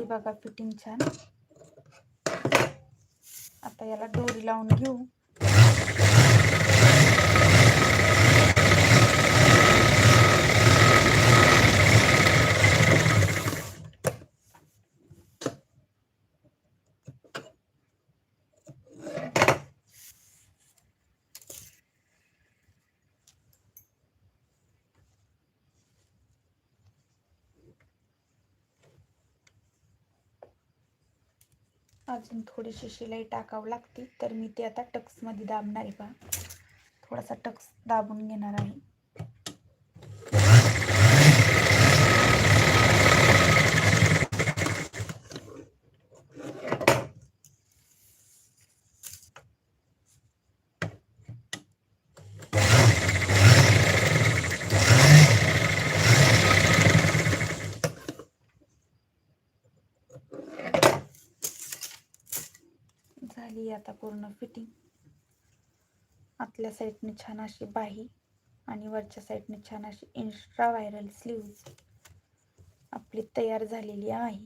झाली बघा फिटिंग छान. आता याला दोरी लावून घेऊ. अजून थोडीशी शिलाई टाकावं लागते, तर मी ते आता टक्समध्ये दाबणार आहे पहा. थोडासा टक्स दाबून घेणार आहे. झाली आता पूर्ण फिटिंग. आतल्या साईडने छान अशी बाही आणि वरच्या साईडने छान अशी एक्स्ट्रा व्हायरल स्लीव्ज आपली तयार झालेली आहे.